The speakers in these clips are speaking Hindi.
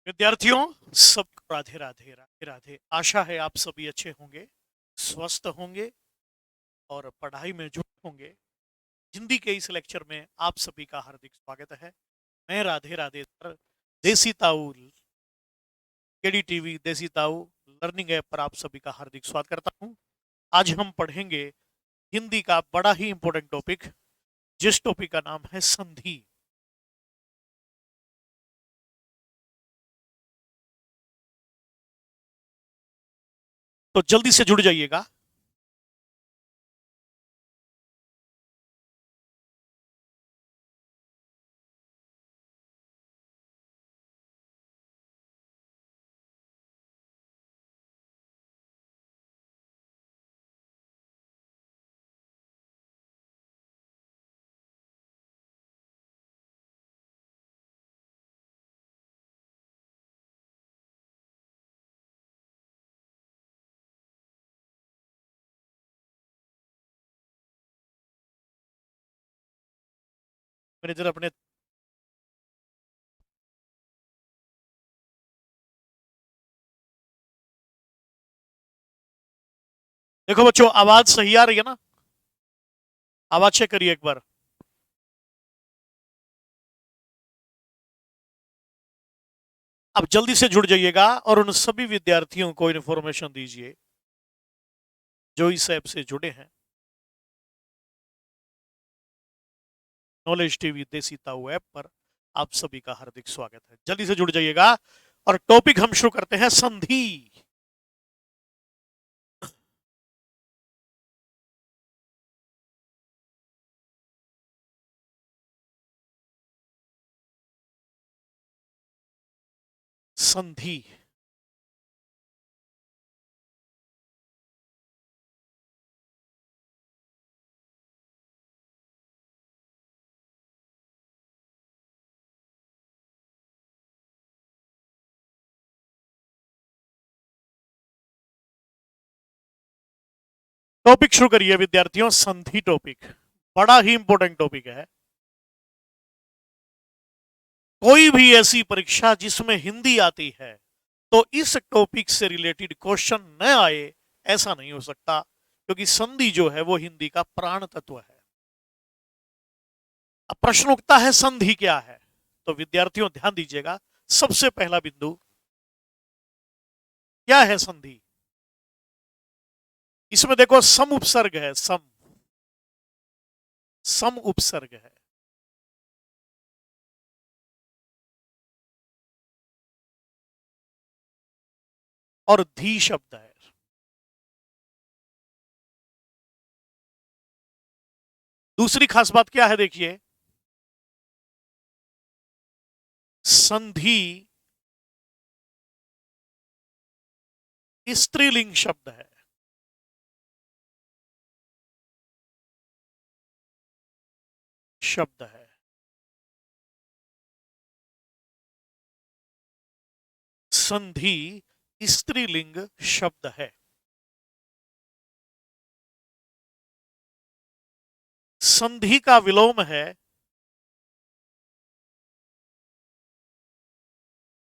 विद्यार्थियों, सबको राधे राधे राधे राधे। आशा है आप सभी अच्छे होंगे, स्वस्थ होंगे और पढ़ाई में जुटे होंगे। हिंदी के इस लेक्चर में आप सभी का हार्दिक स्वागत है। मैं राधे राधे सर, देसी ताऊ केडी टीवी देसी ताऊ लर्निंग ऐप पर आप सभी का हार्दिक स्वागत करता हूं। आज हम पढ़ेंगे हिंदी का बड़ा ही इंपॉर्टेंट टॉपिक, जिस टॉपिक का नाम है संधि। तो जल्दी से जुड़ जाइएगा। मैंने जरा अपने देखो बच्चों, आवाज सही आ रही है ना? आवाज चेक करिए एक बार। अब जल्दी से जुड़ जाइएगा और उन सभी विद्यार्थियों को इन्फॉर्मेशन दीजिए जो इस ऐप से जुड़े हैं। नॉलेज टीवी देसी ताऊ ऐप पर आप सभी का हार्दिक स्वागत है। जल्दी से जुड़ जाइएगा और टॉपिक हम शुरू करते हैं, संधि। संधि टॉपिक शुरू करिए विद्यार्थियों। संधि टॉपिक बड़ा ही इंपॉर्टेंट टॉपिक है। कोई भी ऐसी परीक्षा जिसमें हिंदी आती है तो इस टॉपिक से रिलेटेड क्वेश्चन न आए, ऐसा नहीं हो सकता, क्योंकि संधि जो है वो हिंदी का प्राण तत्व है। अब प्रश्न उठता है, संधि क्या है? तो विद्यार्थियों ध्यान दीजिएगा। सबसे पहला बिंदु, क्या है संधि? इसमें देखो, सम उपसर्ग है। सम सम उपसर्ग है। और धी शब्द है। दूसरी खास बात क्या है, देखिए, संधि स्त्रीलिंग शब्द है। शब्द है। संधि स्त्रीलिंग शब्द है। संधि का विलोम है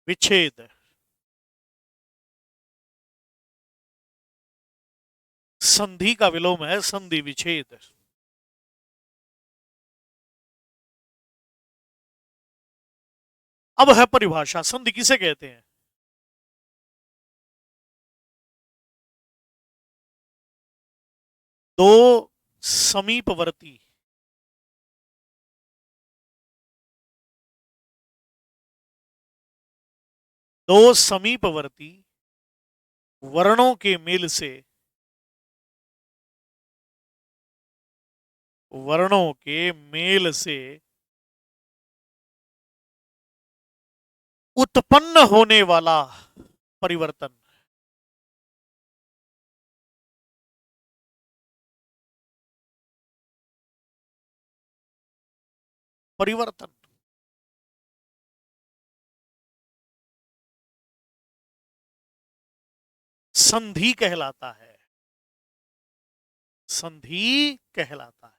विच्छेद। संधि का विलोम है संधि विच्छेद। अब है परिभाषा, संधि किसे कहते हैं? दो समीपवर्ती दो समीपवर्ती वर्णों के मेल से, वर्णों के मेल से उत्पन्न होने वाला परिवर्तन। परिवर्तन संधि कहलाता है। संधि कहलाता है।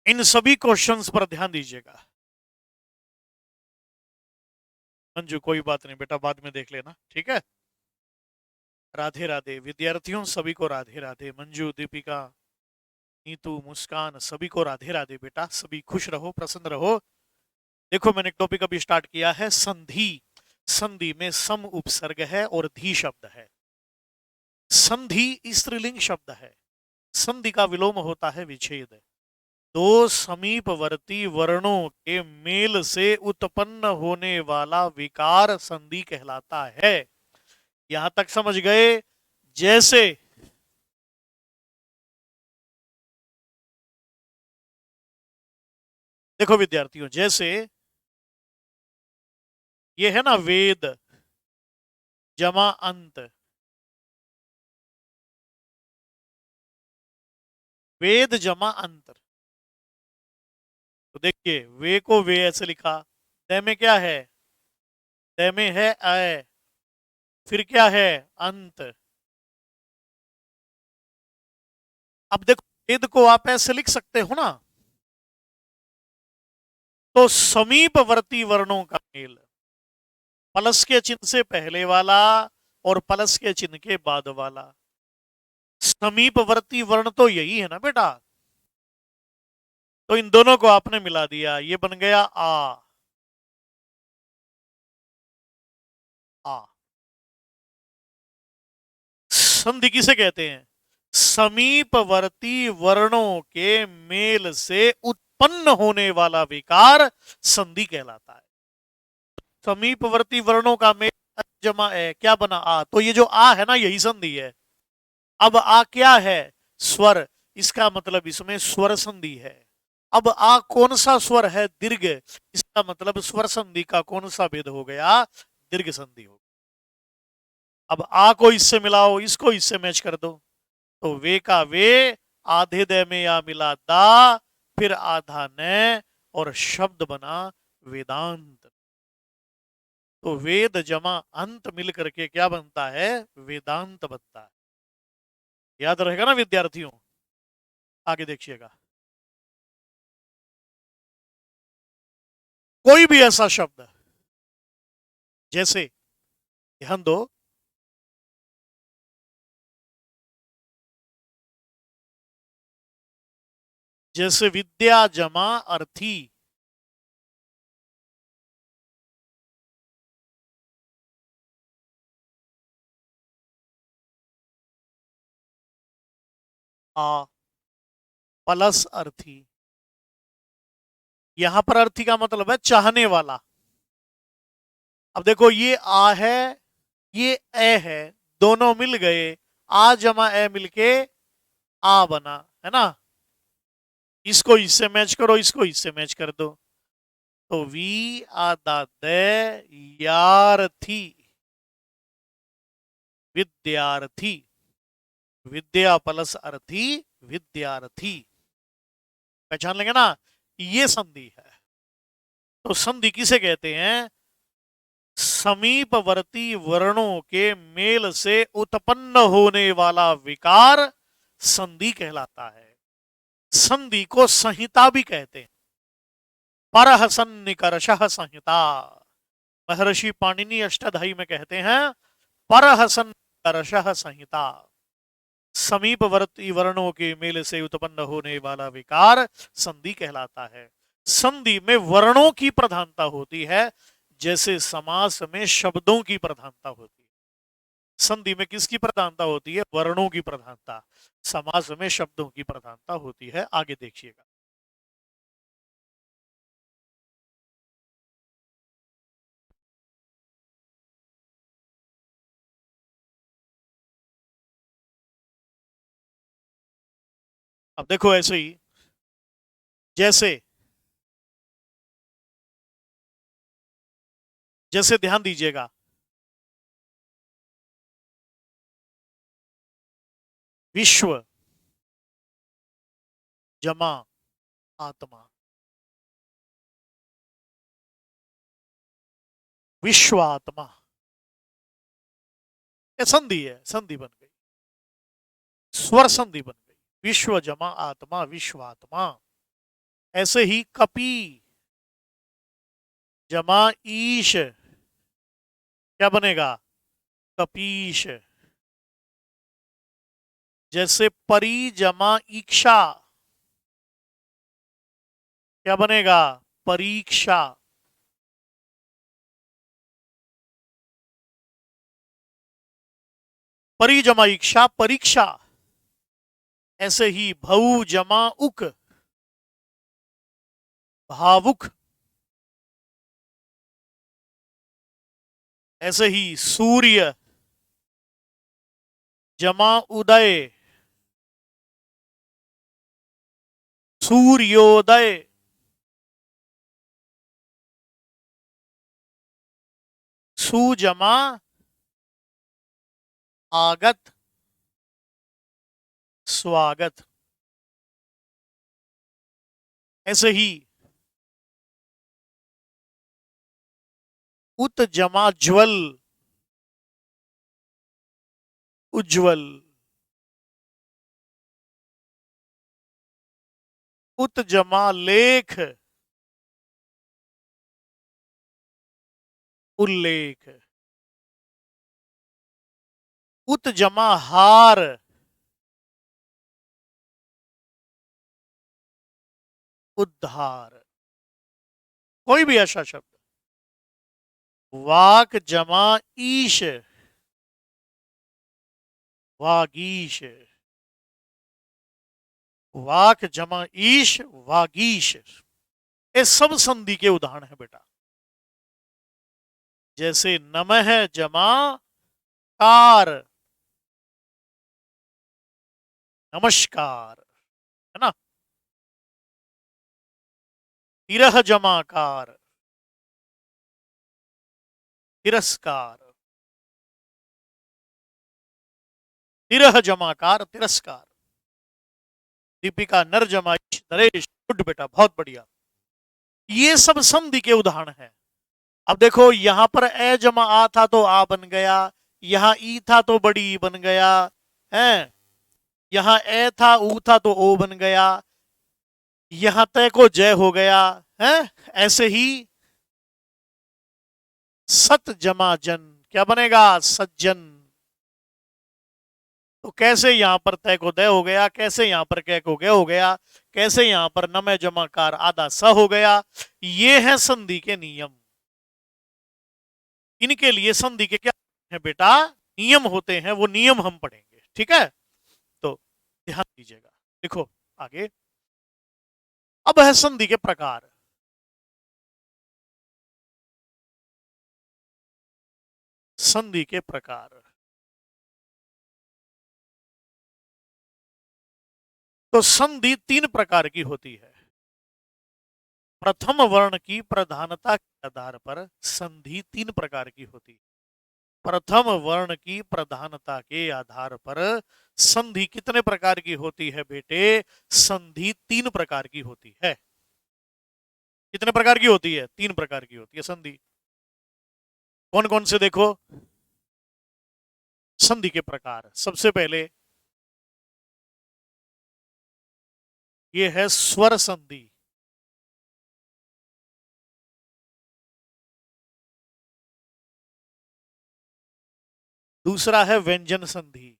इन सभी क्वेश्चंस पर ध्यान दीजिएगा। मंजू कोई बात नहीं बेटा, बाद में देख लेना, ठीक है। राधे राधे विद्यार्थियों, सभी को राधे राधे। मंजू, दीपिका, नीतू, मुस्कान, सभी को राधे राधे बेटा। सभी खुश रहो, प्रसन्न रहो। देखो मैंने एक टॉपिक अभी स्टार्ट किया है, संधि। संधि में सम उपसर्ग है और धी शब्द है। संधि स्त्रीलिंग शब्द है। संधि का विलोम होता है विच्छेद। दो समीपवर्ती वर्णों के मेल से उत्पन्न होने वाला विकार संधि कहलाता है। यहां तक समझ गए? जैसे देखो विद्यार्थियों, जैसे ये है ना वेद जमा अंत। वेद जमा अंतर। तो देखिए, वे को वे ऐसे लिखा, तय में क्या है? तय में है अय, फिर क्या है? अंत। अब देखो, वेद को आप ऐसे लिख सकते हो ना, तो समीपवर्ती वर्णों का मेल, प्लस के चिन्ह से पहले वाला और प्लस के चिन्ह के बाद वाला। समीपवर्ती वर्ण तो यही है ना बेटा। तो इन दोनों को आपने मिला दिया, ये बन गया आ। आ संधि किसे कहते हैं? समीपवर्ती वर्णों के मेल से उत्पन्न होने वाला विकार संधि कहलाता है। समीपवर्ती वर्णों का मेल जमा है, क्या बना? आ। तो ये जो आ है ना, यही संधि है। अब आ क्या है? स्वर। इसका मतलब इसमें स्वर संधि है। अब आ कौन सा स्वर है? दीर्घ। इसका मतलब स्वर संधि का कौन सा भेद हो गया? दीर्घ संधि हो। अब आ को इससे मिलाओ, इसको इससे मैच कर दो, तो वे का वे, आधे दे में या मिला दा, फिर आधा न, और शब्द बना वेदांत। तो वेद जमा अंत मिल करके क्या बनता है? वेदांत बनता है। याद रहेगा ना विद्यार्थियों? आगे देखिएगा, कोई भी ऐसा शब्द, जैसे ध्यान दो, जैसे विद्या जमा अर्थी। आ प्लस अर्थी। यहां पर अर्थी का मतलब है चाहने वाला। अब देखो, ये आ है, ये ए है, दोनों मिल गए, आ जमा ए मिलके आ बना, है ना। इसको इससे मैच करो, इसको इससे मैच कर दो, तो वी आदा दे यार्थी, विद्यार्थी। विद्या प्लस अर्थी, विद्यार्थी। पहचान लेंगे ना, ये संधि है। तो संधि किसे कहते हैं? समीपवर्ती वर्णों के मेल से उत्पन्न होने वाला विकार संधि कहलाता है। संधि को संहिता भी कहते हैं। परह सन्निकर्षः संहिता। महर्षि पाणिनि अष्टाध्यायी में कहते हैं, परह सन्निकर्षः संहिता। समीपवर्ती वर्णों के मेल से उत्पन्न होने वाला विकार संधि कहलाता है। संधि में वर्णों की प्रधानता होती है, जैसे समास में शब्दों की प्रधानता होती है। संधि में किसकी प्रधानता होती है? वर्णों की प्रधानता। समास में शब्दों की प्रधानता होती है। आगे देखिएगा, अब देखो ऐसे ही, जैसे जैसे ध्यान दीजिएगा, विश्व जमा आत्मा। विश्व आत्मा, ये संधि है, संधि बन गई, स्वर संधि बन गई। विश्व जमा आत्मा, विश्व आत्मा। ऐसे ही कपी जमा ईश, क्या बनेगा? कपीश। जैसे परी जमा इक्षा, क्या बनेगा? परीक्षा। परी जमा इक्षा, परीक्षा। ऐसे ही भऊ जमा उक, भावुक। ऐसे ही सूर्य जमा उदय, सूर्योदय। सु जमा आगत, स्वागत। ऐसे ही उत जमा ज्वल, उज्ज्वल। उत जमा लेख, उल्लेख। उत जमा हार, उद्धार। कोई भी ऐसा शब्द। वाक जमा ईश, वागीश। वाक जमा ईश, वागीश। ये सब संधि के उदाहरण है बेटा। जैसे नमः जमा कार, नमस्कार, है ना? तिरह जमा कार, तिरस्कार। तिरह जमाकार, तिरस्कार। दीपिका नर जमा ईश, नरेश। गुड बेटा, बहुत बढ़िया। ये सब संधि के उदाहरण हैं। अब देखो यहां पर ए जमा आ था तो आ बन गया, यहां ई था तो बड़ी ई बन गया है, यहां ए था ऊ था तो ओ बन गया, यहां तय को जय हो गया है। ऐसे ही सत जमा जन, क्या बनेगा? सज्जन। तो कैसे यहां पर तय को दय हो गया, कैसे यहां पर कै को गय हो गया, कैसे यहां पर नमय जमाकार आधा स हो गया। ये है संधि के नियम। इनके लिए संधि के क्या है बेटा? नियम होते हैं, वो नियम हम पढ़ेंगे, ठीक है? तो ध्यान दीजिएगा। देखो आगे, अब है संधि के प्रकार। संधि के प्रकार। तो संधि तीन प्रकार की होती है। प्रथम वर्ण की प्रधानता के आधार पर संधि तीन प्रकार की होती है। प्रथम वर्ण की प्रधानता के आधार पर संधि कितने प्रकार की होती है बेटे? संधि तीन प्रकार की होती है। कितने प्रकार की होती है? तीन प्रकार की होती है संधि। कौन कौन से? देखो संधि के प्रकार। सबसे पहले ये है स्वर संधि। दूसरा है व्यंजन संधि।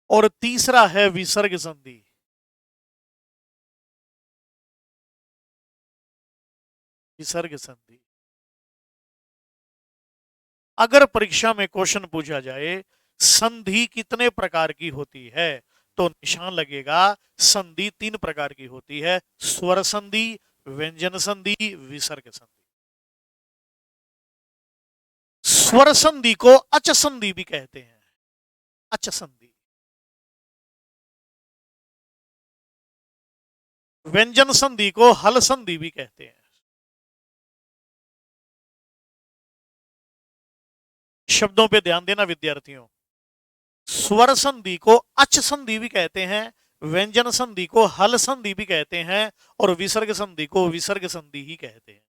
और तीसरा है विसर्ग संधि। विसर्ग संधि। अगर परीक्षा में क्वेश्चन पूछा जाए संधि कितने प्रकार की होती है, तो निशान लगेगा संधि तीन प्रकार की होती है। स्वर संधि, व्यंजन संधि, विसर्ग संधि। स्वर संधि को अच संधि भी कहते हैं। अच संधि। व्यंजन संधि को हल संधि भी कहते हैं। शब्दों पे ध्यान देना विद्यार्थियों। स्वर संधि को अच संधि भी कहते हैं, व्यंजन संधि को हल संधि भी कहते हैं, और विसर्ग संधि को विसर्ग संधि ही कहते हैं।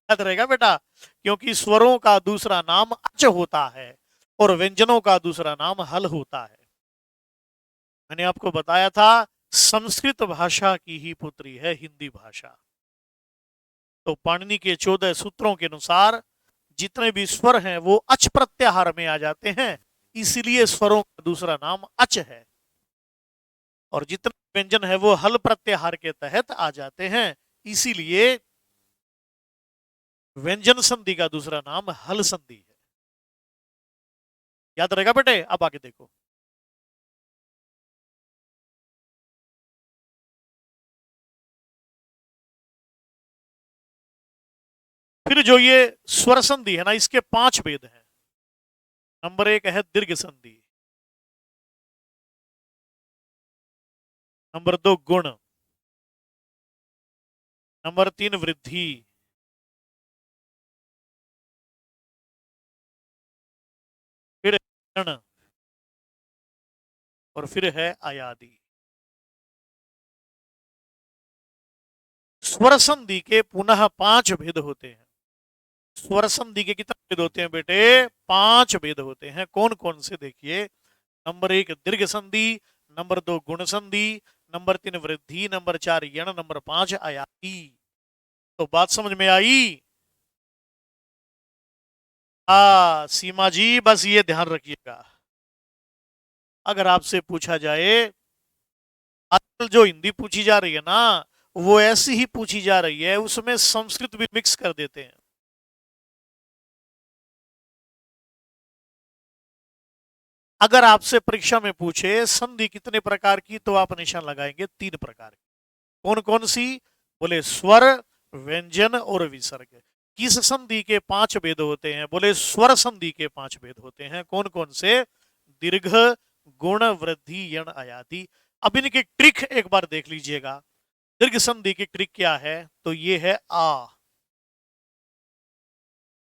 याद रहेगा बेटा, क्योंकि स्वरों का दूसरा नाम अच होता है और व्यंजनों का दूसरा नाम हल होता है। मैंने आपको बताया था संस्कृत भाषा की ही पुत्री है हिंदी भाषा। तो पाणिनि के 14 सूत्रों के अनुसार जितने भी स्वर हैं वो अच प्रत्याहार में आ जाते हैं, इसीलिए स्वरों का दूसरा नाम अच है। और जितने व्यंजन है वो हल प्रत्याहार के तहत आ जाते हैं, इसीलिए व्यंजन संधि का दूसरा नाम हल संधि है। याद रहेगा बेटे। अब आगे देखो, फिर जो ये स्वर संधि है ना, इसके 5 भेद हैं। नंबर 1 है दीर्घ संधि, नंबर 2 गुण, नंबर 3 वृद्धि, फिर गण, और फिर है आयादी। स्वर संधि के पुनः 5 भेद होते हैं। स्वर संधि के कितने भेद होते हैं बेटे? 5 भेद होते हैं। कौन कौन से? देखिए, नंबर 1 दीर्घ संधि, नंबर 2 गुण संधि, नंबर 3 वृद्धि, नंबर 4 यण, नंबर 5 आयाति। तो बात समझ में आई? सीमा जी, बस ये ध्यान रखिएगा। अगर आपसे पूछा जाए, आजकल जो हिंदी पूछी जा रही है ना, वो ऐसी ही पूछी जा रही है, उसमें संस्कृत भी मिक्स कर देते हैं। अगर आपसे परीक्षा में पूछे संधि कितने प्रकार की, तो आप निशान लगाएंगे 3 प्रकार की। कौन कौन सी? बोले स्वर, व्यंजन और विसर्ग। किस संधि के 5 भेद होते हैं? बोले स्वर संधि के 5 भेद होते हैं। कौन कौन से? दीर्घ, गुण, वृद्धि, यण, आयाति। अब इनकी ट्रिक एक बार देख लीजिएगा। दीर्घ संधि की ट्रिक क्या है? तो ये है आ,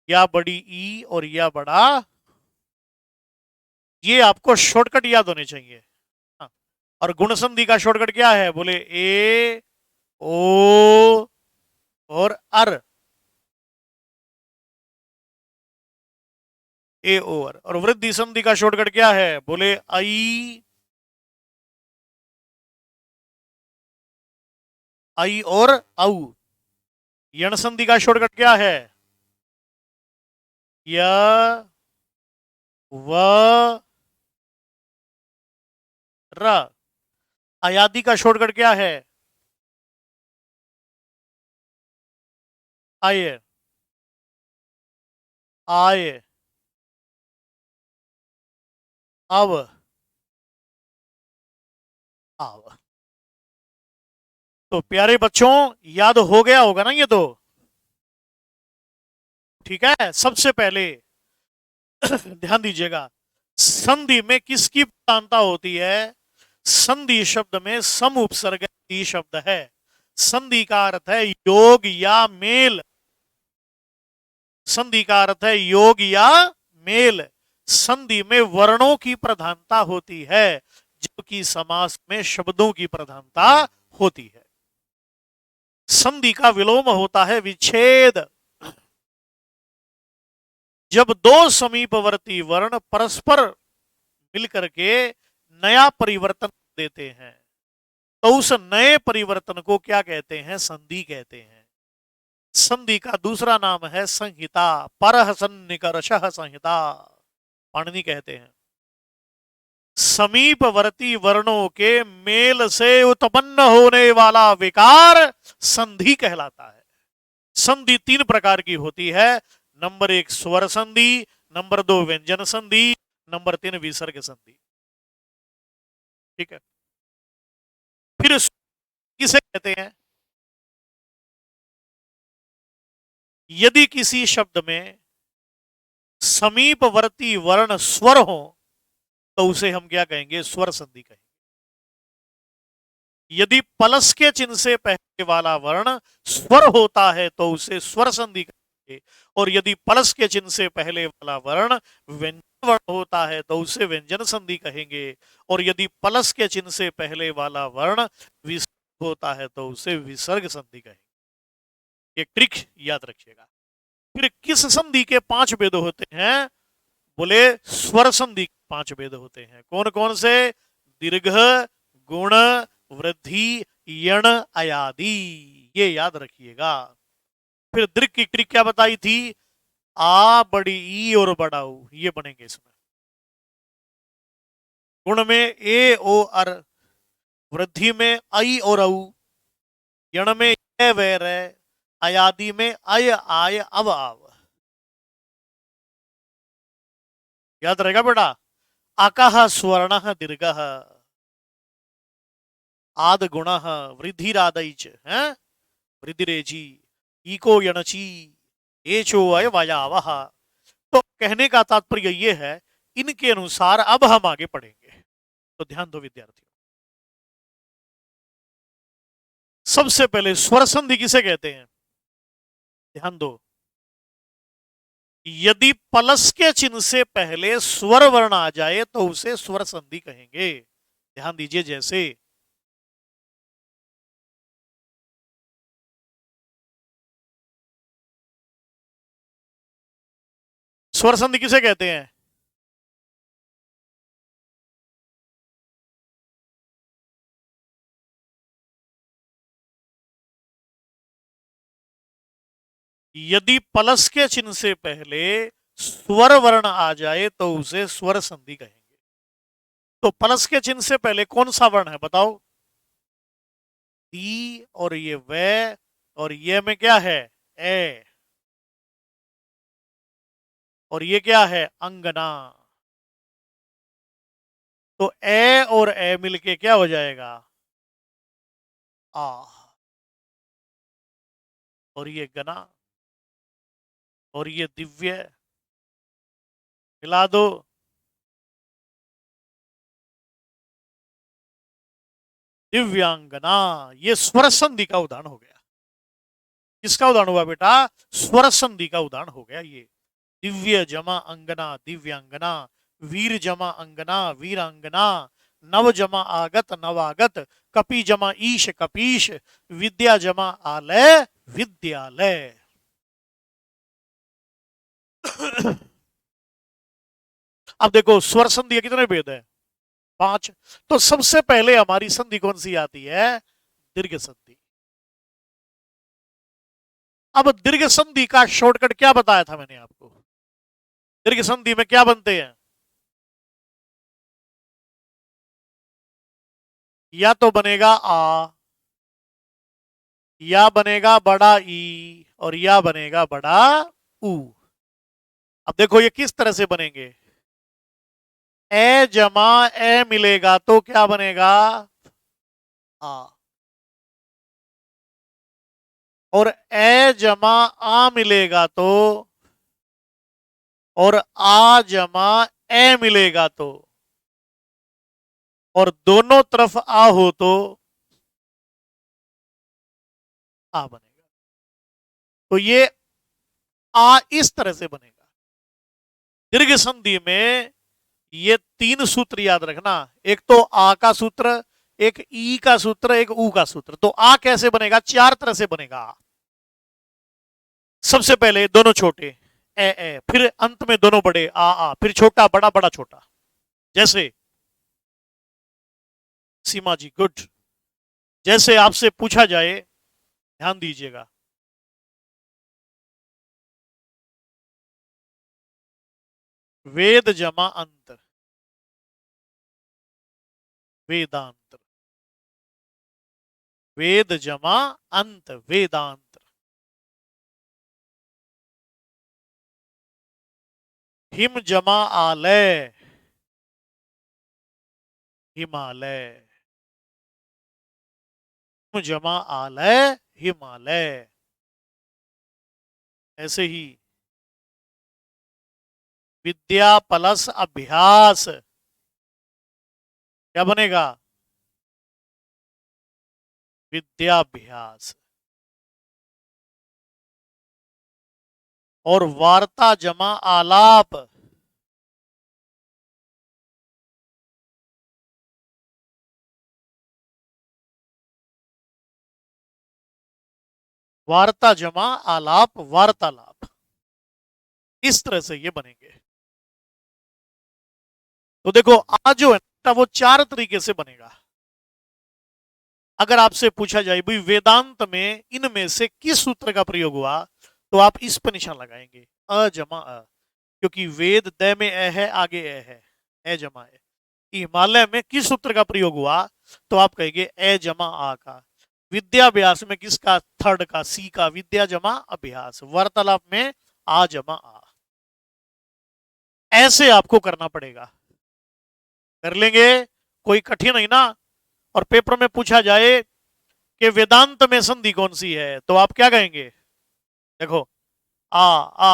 या बड़ी ई और या बड़ा, ये आपको शॉर्टकट याद होने चाहिए। हाँ। और गुण संधि का शॉर्टकट क्या है? बोले ए, ओ और अर, ए ओवर। और वृद्धि संधि का शॉर्टकट क्या है? बोले आई, आई और औ। यण संधि का शॉर्टकट क्या है? य, व, र। आयादी का शॉर्टकट क्या है? आय, आय, अव, आव। तो प्यारे बच्चों, याद हो गया होगा ना ये तो? ठीक है। सबसे पहले ध्यान दीजिएगा, संधि में किसकी प्रधानता होती है? संधि शब्द में सम उपसर्ग शब्द है। संधि का अर्थ है योग या मेल। संधि का अर्थ है योग या मेल। संधि में वर्णों की प्रधानता होती है, जबकि समास में शब्दों की प्रधानता होती है। संधि का विलोम होता है विच्छेद। जब दो समीपवर्ती वर्ण परस्पर मिलकर के नया परिवर्तन देते हैं, तो उस नए परिवर्तन को क्या कहते हैं? संधि कहते हैं। संधि का दूसरा नाम है संहिता। परः सन्निकर्षः संहिता, पाणिनि कहते हैं। समीपवर्ती वर्णों के मेल से उत्पन्न होने वाला विकार संधि कहलाता है। संधि 3 प्रकार की होती है। नंबर 1 स्वर संधि, नंबर 2 व्यंजन संधि, नंबर 3 विसर्ग संधि। ठीक है। फिर किसे कहते हैं? यदि किसी शब्द में समीपवर्ती वर्ण स्वर हो, तो उसे हम क्या कहेंगे? स्वर संधि कहेंगे। यदि प्लस के चिन्ह से पहले वाला वर्ण स्वर होता है, तो उसे स्वर संधि कहेंगे। और यदि प्लस के चिन्ह से पहले वाला वर्ण व्यंजन वर्ण होता है, तो उसे व्यंजन संधि कहेंगे। और यदि प्लस के चिन्ह से पहले वाला वर्ण विसर्ग होता है, तो उसे विसर्ग संधि कहेंगे। ये ट्रिक याद रखिएगा। फिर किस संधि के 5 भेद होते हैं? बोले स्वर संधि 5 भेद होते हैं, कौन कौन से? दीर्घ, गुण, वृद्धि, यण, अयादि, ये याद रखिएगा। फिर दीर्घ की ट्रिक क्या बताई थी? आ, बड़ी ई और बड़ा ऊ, ये बनेंगे इसमें। गुण में ए ओ अर, वृद्धि में आई और औ, यण में ये वे रे, अयादि में अय आय अव आव। याद रहेगा बेटा। आकाह स्वर्ण दीर्घ, आद गुण, वृद्धिरादच है, वृद्धिरेजी, इको यणची, एचो अय वायावह। तो कहने का तात्पर्य ये है, इनके अनुसार अब हम आगे पढ़ेंगे, तो ध्यान दो विद्यार्थियों। सबसे पहले स्वर संधि किसे कहते हैं? ध्यान दो। यदि पलस के चिन्ह से पहले स्वर वर्ण आ जाए तो उसे स्वर संधि कहेंगे। ध्यान दीजिए, जैसे स्वर संधि किसे कहते हैं? यदि पलस के चिन्ह से पहले स्वर वर्ण आ जाए तो उसे स्वर संधि कहेंगे। तो प्लस के चिन्ह से पहले कौन सा वर्ण है बताओ? ती, और ये वे, और ये में क्या है? ए, और ये क्या है? अंगना। तो ए और ए मिलके क्या हो जाएगा? आ, और ये गना, और ये दिव्य, मिला दो, दिव्यांगना। ये स्वर संधि का उदाहरण हो गया। किसका उदाहरण हुआ बेटा? स्वर संधि का उदाहरण हो गया ये। दिव्य जमा अंगना, दिव्यांगना, वीर जमा अंगना, वीरांगना, नव जमा आगत, नवागत, कपि जमा ईश, कपीश, विद्या जमा आलय, विद्यालय। अब देखो स्वर संधि कितने भेद है? 5। तो सबसे पहले हमारी संधि कौन सी आती है? दीर्घ संधि। अब दीर्घ संधि का शॉर्टकट क्या बताया था मैंने आपको? दीर्घ संधि में क्या बनते हैं? या तो बनेगा आ, या बनेगा बड़ा ई, और या बनेगा बड़ा ऊ। अब देखो ये किस तरह से बनेंगे। ए जमा ए मिलेगा तो क्या बनेगा? आ, और ए जमा आ मिलेगा तो, और आ जमा ए मिलेगा तो, और दोनों तरफ आ हो तो आ बनेगा। तो ये आ इस तरह से बनेगा। दीर्घ संधि में ये 3 सूत्र याद रखना। एक तो आ का सूत्र, एक ई का सूत्र, एक ऊ का सूत्र। तो आ कैसे बनेगा? 4 तरह से बनेगा। सबसे पहले दोनों छोटे, ए, फिर अंत में दोनों बड़े, आ, फिर छोटा बड़ा, बड़ा छोटा। जैसे सीमा जी, गुड। जैसे आपसे पूछा जाए, ध्यान दीजिएगा, वेद जमा अंत, वेदांत। वेद जमा अंत, वेदांत। हिम जमा आलय, हिमालय। हिम जमा आलय, हिमालय। ऐसे ही विद्या प्लस अभ्यास, क्या बनेगा? विद्याभ्यास। और वार्ता जमा आलाप, वार्ता जमा आलाप, वार्तालाप। इस तरह से ये बनेंगे। तो देखो आ जो है ना वो चार तरीके से बनेगा। अगर आपसे पूछा जाए भाई वेदांत में इनमें से किस सूत्र का प्रयोग हुआ, तो आप इस पर निशान लगाएंगे, अ जमा अ, क्योंकि वेद द में ए है, आगे ए है, ए जमा ए। हिमालय में किस सूत्र का प्रयोग हुआ, तो आप कहेंगे ए जमा आ का। विद्याभ्यास में किसका, थर्ड का, सी का, विद्या जमा अभ्यास। वार्तालाप में आ जमा आ। ऐसे आपको करना पड़ेगा, कर लेंगे, कोई कठिन नहीं ना। और पेपर में पूछा जाए कि वेदांत में संधि कौन सी है, तो आप क्या कहेंगे, देखो आ आ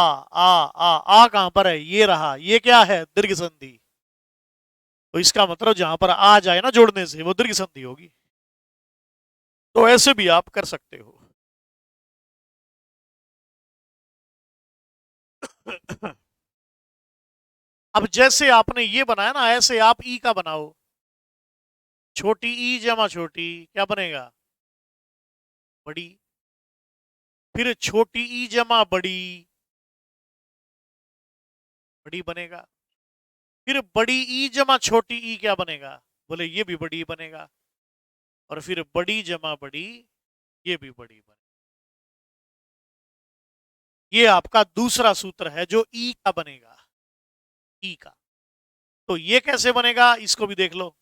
आ कहां पर है, ये रहा, ये क्या है, दीर्घ संधि। तो इसका मतलब जहां पर आ जाए ना जोड़ने से, वो दीर्घ संधि होगी। तो ऐसे भी आप कर सकते हो। अब जैसे आपने ये बनाया ना, ऐसे आप ई का बनाओ। छोटी ई जमा छोटी क्या बनेगा, बड़ी। फिर छोटी ई जमा बड़ी, बड़ी बनेगा। फिर बड़ी ई जमा छोटी ई क्या बनेगा, बोले ये भी बड़ी बनेगा। और फिर बड़ी जमा बड़ी, ये भी बड़ी बनेगा। ये आपका दूसरा सूत्र है जो ई का बनेगा, ई का। तो ये कैसे बनेगा, इसको भी देख लो।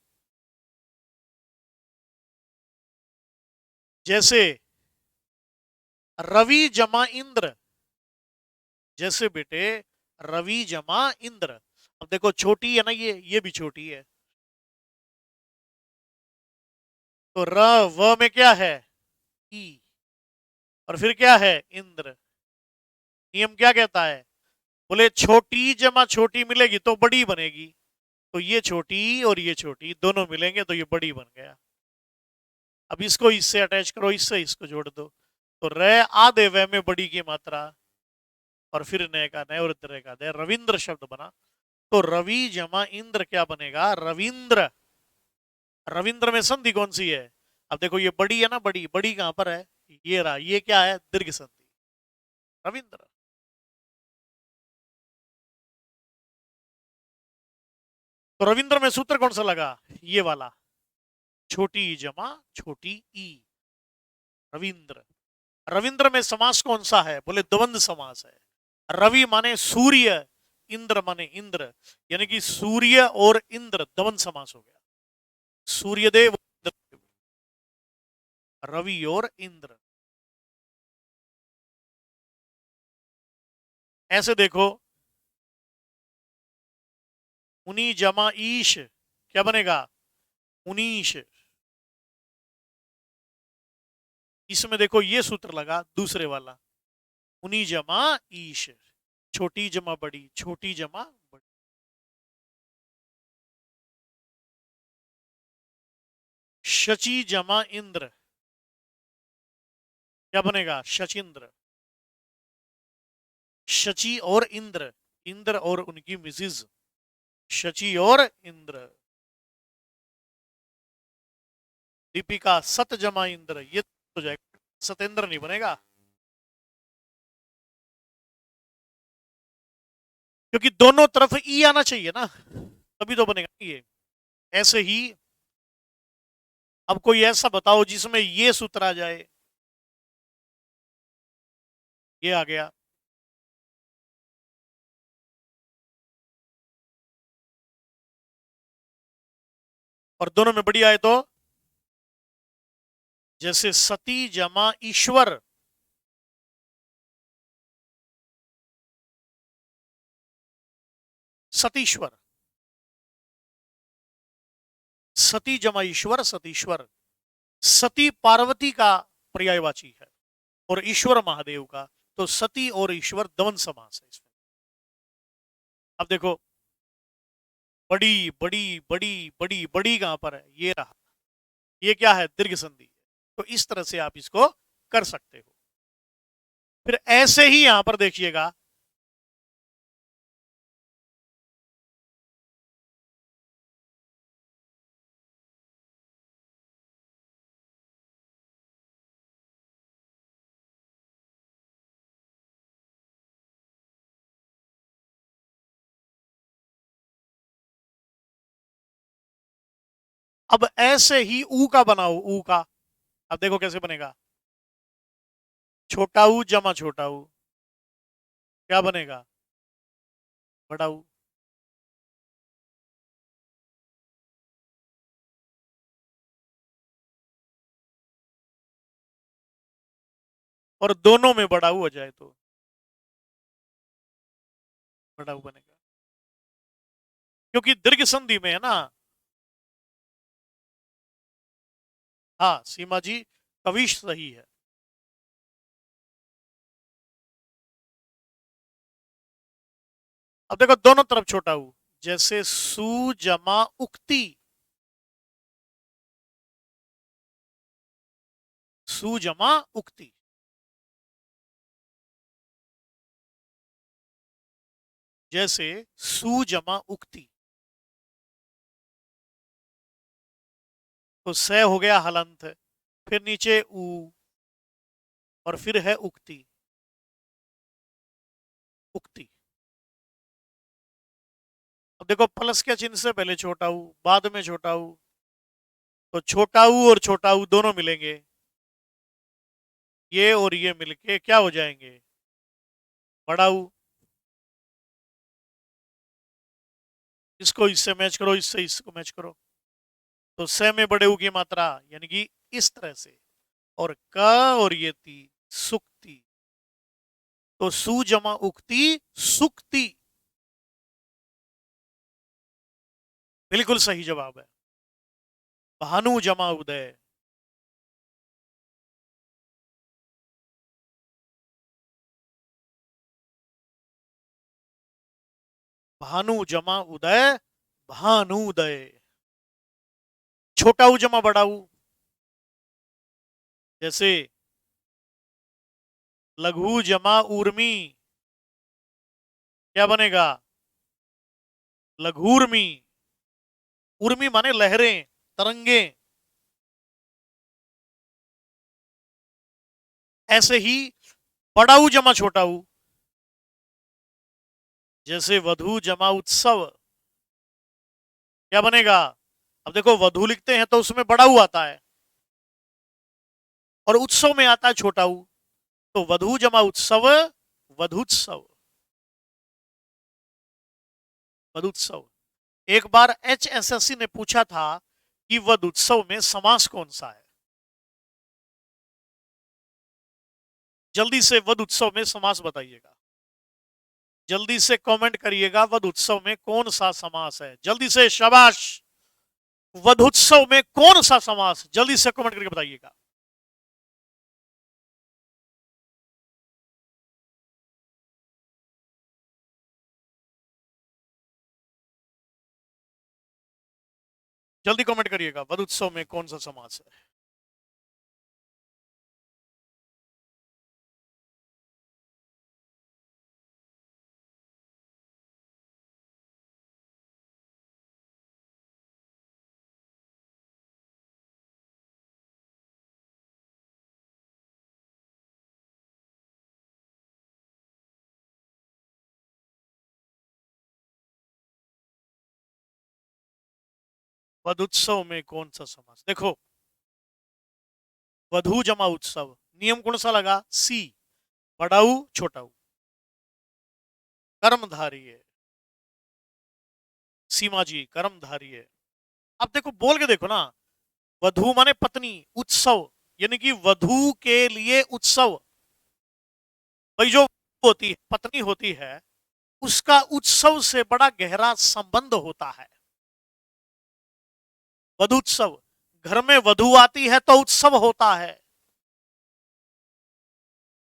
जैसे रवि जमा इंद्र, जैसे बेटे रवि जमा इंद्र। अब देखो छोटी है ना, ये भी छोटी है। तो र व में क्या है, ई। और फिर क्या है, इंद्र। नियम क्या कहता है, बोले छोटी जमा छोटी मिलेगी तो बड़ी बनेगी। तो ये छोटी और ये छोटी दोनों मिलेंगे तो ये बड़ी बन गया। अब इसको इससे अटैच करो, इससे इसको जोड़ दो। तो रे आधे व में बड़ी की मात्रा, और फिर नए का नए और दरे का दे, रविंद्र शब्द बना। तो रवि जमा इंद्र क्या बनेगा, रविंद्र। रविंद्र में संधि कौन सी है, अब देखो ये बड़ी है ना, बड़ी बड़ी कहां पर है, ये रहा, ये क्या है, दीर्घ संधि, रविंद्र। तो रविंद्र में सूत्र कौन सा लगा, ये वाला, छोटी ई जमा छोटी ई, रविंद्र। रविंद्र में समास कौन सा है, बोले द्वंद्व समास है। रवि माने सूर्य, इंद्र माने इंद्र, यानी कि सूर्य और इंद्र द्वंद्व समास हो गया। सूर्यदेव, रवि और इंद्र। ऐसे देखो, उनी जमा ईश क्या बनेगा, उनीश। इसमें देखो ये सूत्र लगा दूसरे वाला, उनी जमा ईश, छोटी जमा बड़ी, छोटी जमा बड़ी। शची जमा इंद्र क्या बनेगा, शचिंद्र। शची और इंद्र, इंद्र और उनकी मिसिज, शची और इंद्र। दीपिका सत जमा इंद्र, ये हो जाएगा, सतेंद्र नहीं बनेगा, क्योंकि दोनों तरफ ई आना चाहिए ना, तभी तो बनेगा ये। ऐसे ही अब कोई ऐसा बताओ जिसमें ये सूत्र आ जाए, ये आ गया। और दोनों में बड़ी आए तो, जैसे सती जमा ईश्वर, सतीश्वर। सती जमा ईश्वर, सतीश्वर। सती पार्वती का पर्यायवाची है और ईश्वर महादेव का। तो सती और ईश्वर द्वंद्व समास है इसमें। अब देखो, बड़ी बड़ी बड़ी बड़ी बड़ी कहां पर है, ये रहा, ये क्या है, दीर्घ संधि। तो इस तरह से आप इसको कर सकते हो। फिर ऐसे ही यहां पर देखिएगा, अब ऐसे ही ऊ का बनाओ, ऊ का। अब देखो कैसे बनेगा। छोटा ऊ जमा छोटा ऊ, क्या बनेगा? बड़ा ऊ। और दोनों में बड़ा ऊ हो जाए तो बड़ा ऊ बनेगा, क्योंकि दीर्घ संधि में है ना। हाँ सीमा जी, कविश सही है। अब देखो दोनों तरफ छोटा ऊ, जैसे सु जमा उक्ति, सु जमा उक्ति। जैसे सु जमा उक्ति, तो स हो गया हलंत, फिर नीचे ऊ, और फिर है उक्ति, उक्ति। अब देखो प्लस के चिन्ह से पहले छोटा ऊ, बाद में छोटा ऊ, तो छोटा ऊ और छोटा ऊ दोनों मिलेंगे, ये और ये मिलके क्या हो जाएंगे? बड़ा ऊ। इसको इससे मैच करो, इससे इसको मैच करो, तो स में बड़े ऊ की मात्रा, यानी कि इस तरह से। और क और ये ती, सुक्ति, तो सु जमा उक्ति, सुक्ति। बिल्कुल सही जवाब है। भानु जमा उदय। भानु जमा उदय, भानुदय। छोटा ऊ जमा बड़ा ऊ, जैसे लघु जमा ऊर्मी, क्या बनेगा? लघुर्मी। उर्मी माने लहरें, तरंगे। ऐसे ही बड़ा ऊ जमा छोटा ऊ, जैसे वधु जमा उत्सव, क्या बनेगा? अब देखो वधु लिखते हैं तो उसमें बड़ा ऊ आता है, और उत्सव में आता है छोटा ऊ, तो वधु जमा उत्सव, वधुत्सव, वधुत्सव। एक बार HSSC ने पूछा था कि वधुत्सव में समास कौन सा है। जल्दी से वधुत्सव में समास बताइएगा, जल्दी से कमेंट करिएगा, वधुत्सव में कौन सा समास है, जल्दी से, शाबाश। वधुत्सव में कौन सा समास, जल्दी से कमेंट करके बताइएगा। जल्दी कमेंट करिएगा, वधुत्सव में कौन सा समास है। वधुत्सव में कौन सा समास, देखो वधु जमा उत्सव, नियम कौन सा लगा? सी, बड़ाऊ छोटाऊ, कर्मधारी है। सीमा जी कर्मधारी है। अब देखो बोल के देखो ना, वधु माने पत्नी, उत्सव यानी कि वधु के लिए उत्सव। भाई जो होती है, पत्नी होती है, उसका उत्सव से बड़ा गहरा संबंध होता है। वधुत्सव, घर में वधु आती है तो उत्सव होता है,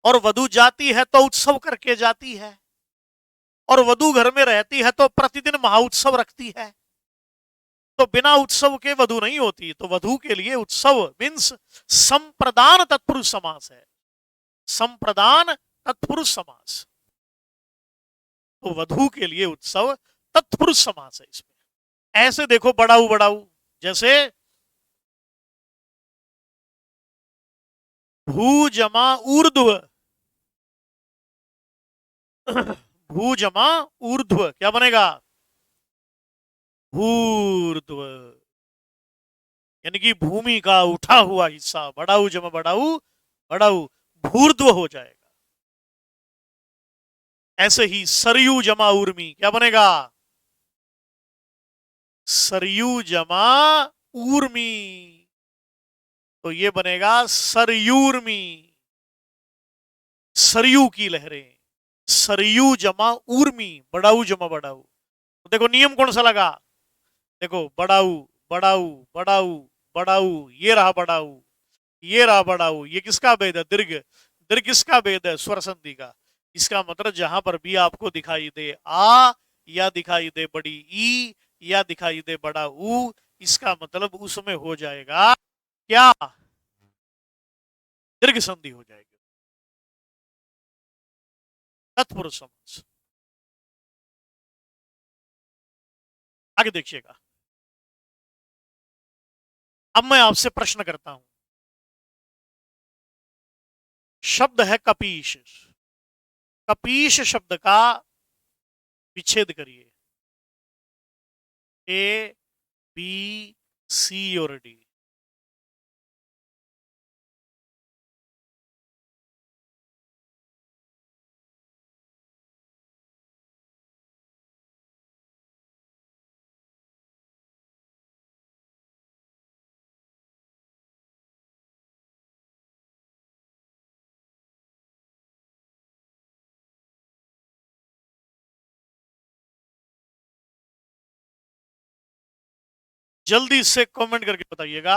और वधु जाती है तो उत्सव करके जाती है, और वधु घर में रहती है तो प्रतिदिन महाउत्सव रखती है। तो बिना उत्सव के वधु नहीं होती, तो वधु के लिए उत्सव मीन्स संप्रदान तत्पुरुष समास है, संप्रदान तत्पुरुष समास। तो वधु के लिए उत्सव तत्पुरुष समास है इसमें। ऐसे देखो बड़ाऊ बड़ाऊ, जैसे भू जमा ऊर्ध्व, भू जमा ऊर्ध्व, क्या बनेगा? ऊर्ध्व। यानी कि भूमि का उठा हुआ हिस्सा, बड़ाऊ जमा बड़ाऊ, बड़ाऊ भूर्ध्व हो जाएगा। ऐसे ही सरयू जमा उर्मी क्या बनेगा? सरयू जमा ऊर्मी, तो ये बनेगा सरयूर्मी। सरयू की लहरें, सरयू जमा ऊर्मी, बड़ाऊ जमा बड़ाऊ। तो देखो नियम कौन सा लगा? देखो बड़ाऊ बड़ाऊ बड़ाऊ बड़ाऊ, ये रहा बड़ाऊ, ये रहा बड़ाऊ। ये किसका भेद है? दीर्घ। दीर्घ किसका भेद है? स्वर संधि का। इसका मतलब जहां पर भी आपको दिखाई दे आ, या दिखाई दे बड़ी ई, या दिखाई दे बड़ा ऊ, इसका मतलब उसमें हो जाएगा क्या? दीर्घ संधि हो जाएगी। तत्पुरुष समास। आगे देखिएगा। अब मैं आपसे प्रश्न करता हूं। शब्द है कपीश। कपीश शब्द का विच्छेद करिए। ए, बी, सी और डी। जल्दी से कमेंट करके बताइएगा,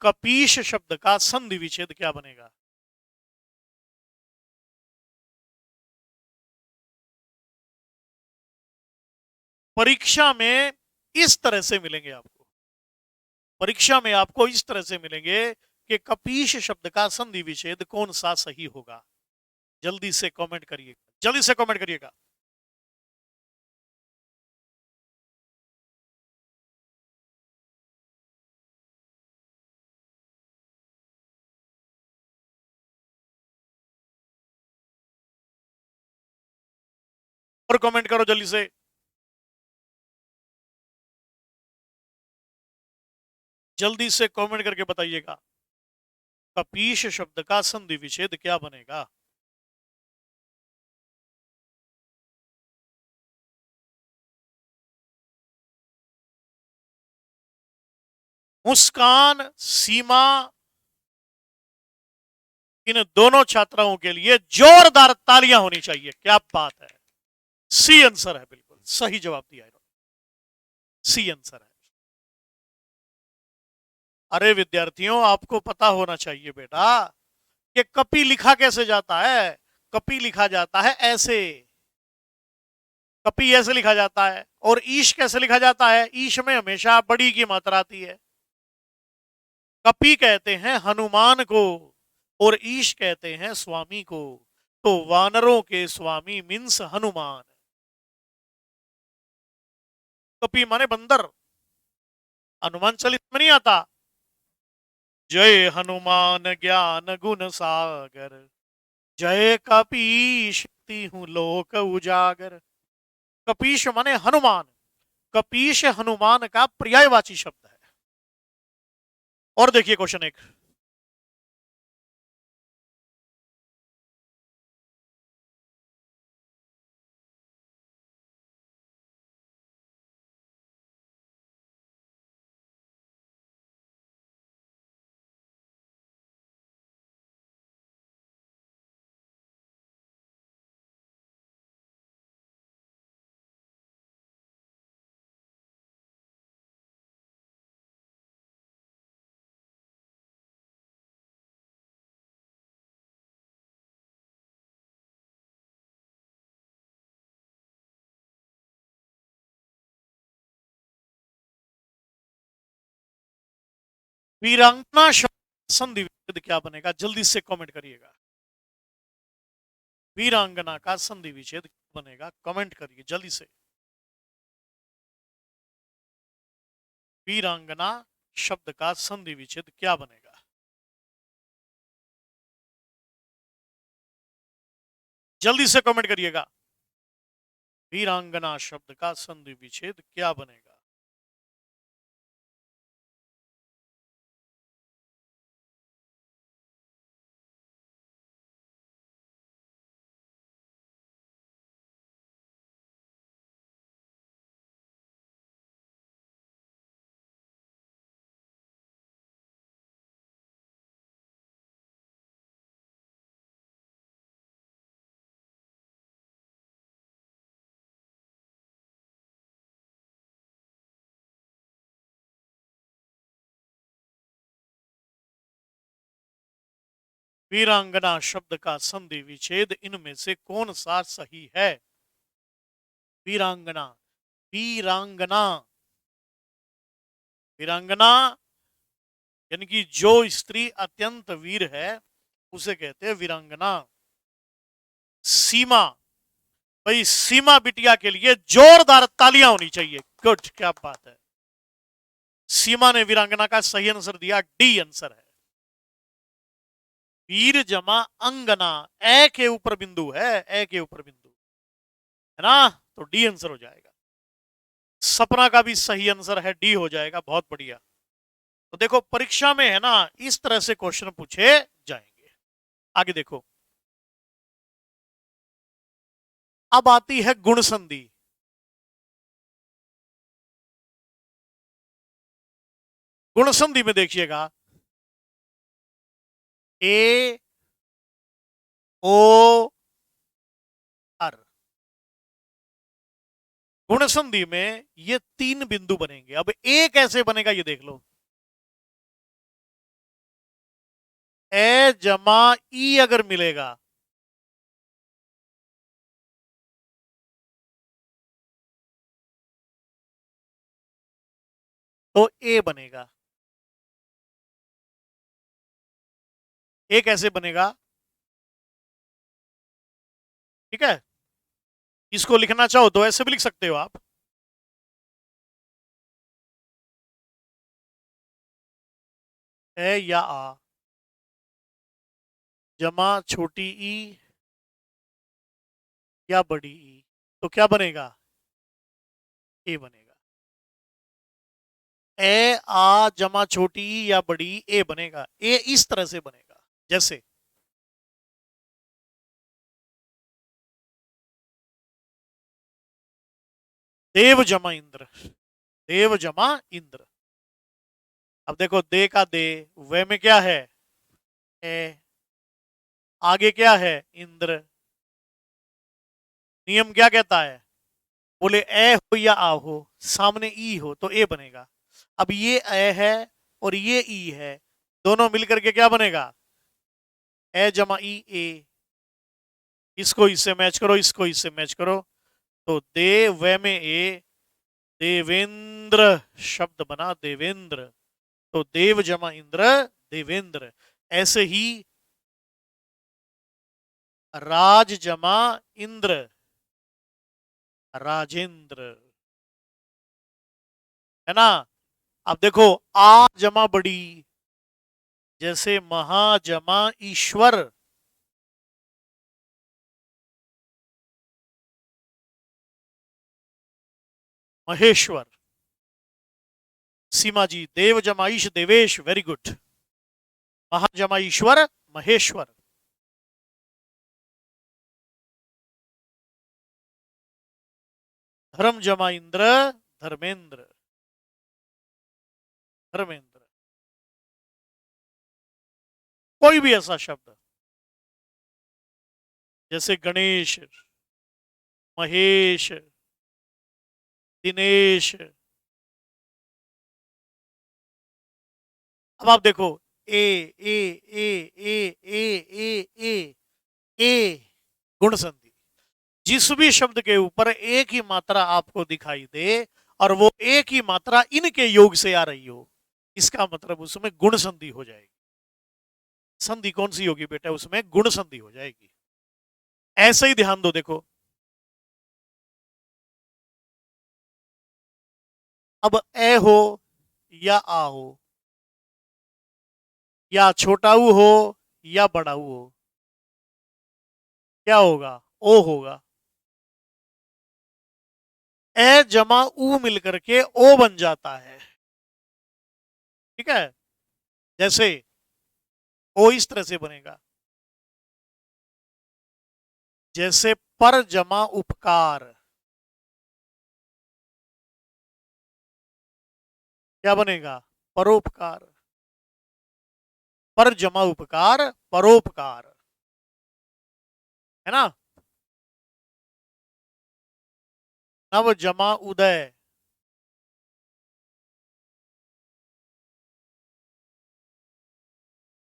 कपीश शब्द का संधि विच्छेद क्या बनेगा? परीक्षा में इस तरह से मिलेंगे आपको। परीक्षा में आपको इस तरह से मिलेंगे कि कपीश शब्द का संधि विच्छेद कौन सा सही होगा। जल्दी से कमेंट करिएगा, जल्दी से कमेंट करिएगा। और कमेंट करो जल्दी से। जल्दी से कमेंट करके बताइएगा, कपीश शब्द का संधि विच्छेद क्या बनेगा? मुस्कान, सीमा, इन दोनों छात्राओं के लिए जोरदार तालियां होनी चाहिए। क्या बात है, सी आंसर है, बिल्कुल सही जवाब दिया इन्होंने, सी आंसर है। अरे विद्यार्थियों, आपको पता होना चाहिए बेटा कि कपि लिखा कैसे जाता है। कपि लिखा जाता है ऐसे, कपि ऐसे लिखा जाता है। और ईश कैसे लिखा जाता है? ईश में हमेशा बड़ी की मात्रा आती है। कपि कहते हैं हनुमान को, और ईश कहते हैं स्वामी को। तो वानरों के स्वामी मीन्स हनुमान। कपि माने बंदर। हनुमान चालीसा में नहीं आता, जय हनुमान ज्ञान गुण सागर, जय कपीश हूं लोक उजागर। कपीश माने हनुमान। कपीश हनुमान का पर्यायवाची शब्द है। और देखिए क्वेश्चन एक, वीरांगना शब्द संधि विच्छेद क्या बनेगा? जल्दी से कमेंट करिएगा। वीरांगना का संधि विच्छेद क्या बनेगा? कमेंट करिए जल्दी से। वीरांगना शब्द का संधि विच्छेद क्या बनेगा? जल्दी से कमेंट करिएगा। वीरांगना शब्द का संधि विच्छेद क्या बनेगा? वीरांगना शब्द का संधि विच्छेद इनमें से कौन सा सही है? वीरांगना, वीरांगना, वीरांगना यानी कि जो स्त्री अत्यंत वीर है उसे कहते हैं वीरांगना। सीमा, भाई सीमा बिटिया के लिए जोरदार तालियां होनी चाहिए। गुड, क्या बात है। सीमा ने वीरांगना का सही आंसर दिया, डी आंसर है। वीर जमा अंगना, ए के ऊपर बिंदु है, ए के ऊपर बिंदु है ना, तो डी आंसर हो जाएगा। सपना का भी सही आंसर है, डी हो जाएगा। बहुत बढ़िया। तो देखो परीक्षा में है ना इस तरह से क्वेश्चन पूछे जाएंगे। आगे देखो, अब आती है गुण संधि। गुण संधि में देखिएगा, ए ओ आर, गुण संधि में ये तीन बिंदु बनेंगे। अब ए कैसे बनेगा ये देख लो। ए जमा ई अगर मिलेगा तो ए बनेगा। ए कैसे बनेगा? ठीक है, इसको लिखना चाहो तो ऐसे भी लिख सकते हो आप। ए या आ जमा छोटी ई या बड़ी ई, तो क्या बनेगा? ए बनेगा। ए आ जमा छोटी ई या बड़ी ए बनेगा। ए इस तरह से बनेगा, जैसे देव जमा इंद्र, देव जमा इंद्र। अब देखो दे का दे, वे में क्या है? ए, आगे क्या है? इंद्र। नियम क्या कहता है? बोले ए हो या आ हो, सामने ई हो तो ए बनेगा। अब ये ए है और ये ई है, दोनों मिलकर के क्या बनेगा? ए जमा ई ए। इसको इससे मैच करो, इसको इससे मैच करो, तो दे वे में ए, देवेंद्र शब्द बना, देवेंद्र। तो देव जमा इंद्र, देवेंद्र। ऐसे ही राज जमा इंद्र, राजेंद्र, है ना। अब देखो आ जमा बड़ी, जैसे महाजमा ईश्वर, महेश्वर। सीमा जी, देव जमा ईश, देवेश, वेरी गुड। महाजमा ईश्वर, महेश्वर। धर्म जमा इंद्र, धर्मेंद्र, धर्मेंद्र। कोई भी ऐसा शब्द जैसे गणेश, महेश, दिनेश। अब आप देखो ए ए ए ए ए ए ए ए, गुण संधि। जिस भी शब्द के ऊपर एक ही मात्रा आपको दिखाई दे और वो एक ही मात्रा इनके योग से आ रही हो, इसका मतलब उसमें गुण संधि हो जाएगी। संधि कौन सी होगी बेटा? उसमें गुण संधि हो जाएगी। ऐसे ही ध्यान दो, देखो अब ए हो या आ हो, या छोटा ऊ हो या बड़ा ऊ हो, क्या होगा? ओ होगा। ए जमा ऊ मिलकर के ओ बन जाता है। ठीक है, जैसे ओ इस तरह से बनेगा, जैसे पर जमा उपकार, क्या बनेगा? परोपकार। पर जमा उपकार, परोपकार, है ना। नव जमा उदय,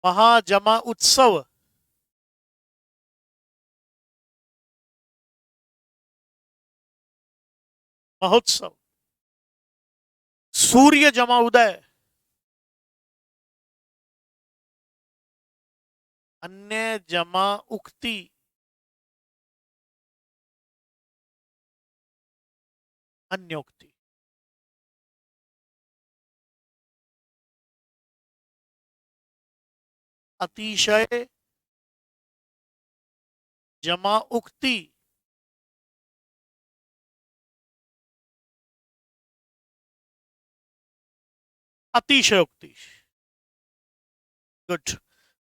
महाजमा उत्सव, महोत्सव। सूर्य जमा उदय, अन्य जमा उक्ति, अन्योक्ति। अतिशय जमा उक्ति, अतिशयोक्ति। गुड।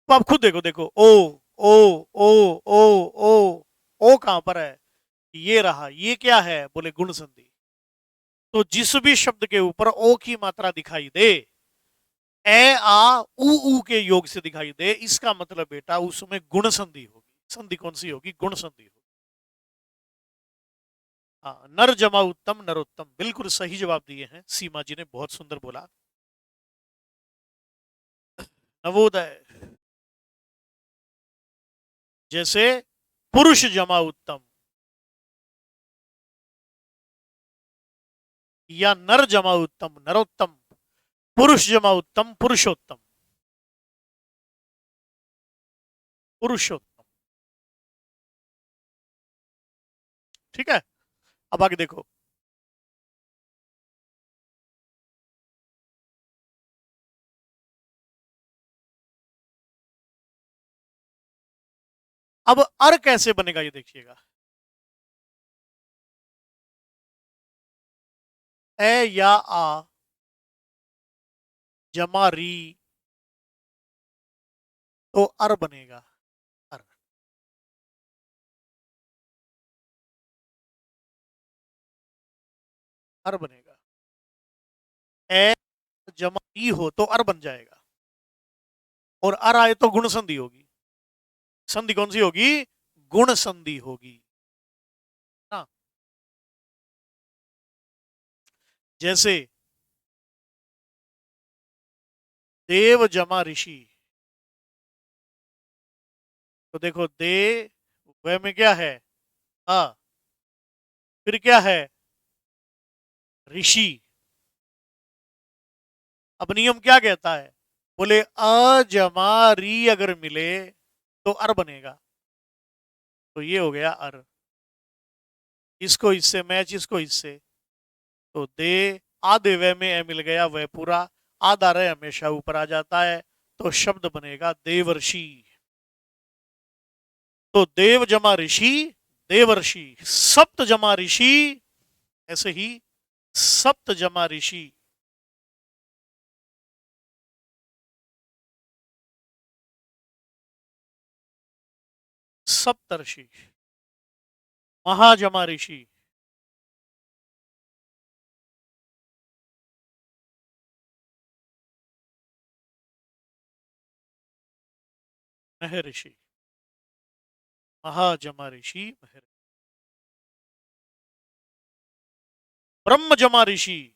तो आप खुद देखो, देखो ओ ओ ओ ओ ओ कहां पर है? ये रहा, ये क्या है? बोले गुण संधि। तो जिस भी शब्द के ऊपर ओ की मात्रा दिखाई दे, ए आ उ के योग से दिखाई दे, इसका मतलब बेटा उसमें गुण संधि होगी। संधि कौन सी होगी? गुण संधि होगी। हाँ, नर जमा उत्तम, नरोत्तम, बिल्कुल सही जवाब दिए हैं सीमा जी ने, बहुत सुंदर बोला। नवोदय, जैसे पुरुष जमा उत्तम, या नर जमा उत्तम नरोत्तम, पुरुष जमा उत्तम पुरुषोत्तम, पुरुषोत्तम। ठीक है, अब आगे देखो। अब अर कैसे बनेगा ये देखिएगा। ए या आ जमा री, तो अर बनेगा। अर, अर बनेगा। ए जमा ई हो तो अर बन जाएगा, और अर आए तो गुण संधि होगी। संधि कौन सी होगी? गुण संधि होगी ना। जैसे देव जमा ऋषि, तो देखो दे व में क्या है? आ, फिर क्या है? ऋषि। अब नियम क्या कहता है? बोले अ जमा री अगर मिले तो अर बनेगा। तो ये हो गया अर। इसको इससे मैच, इसको इससे, तो दे आधे वे में ए मिल गया, वह पूरा। आधा रह हमेशा ऊपर आ जाता है, तो शब्द बनेगा देवर्षि। तो देव जमा ऋषि, देवर्षि। सप्त जमा ऋषि, ऐसे ही सप्त जमा ऋषि। सप्तर्षि। महाजमा ऋषि, महर्षि। महाजमा ऋषि, महर्षि। ब्रह्म जमा ऋषि,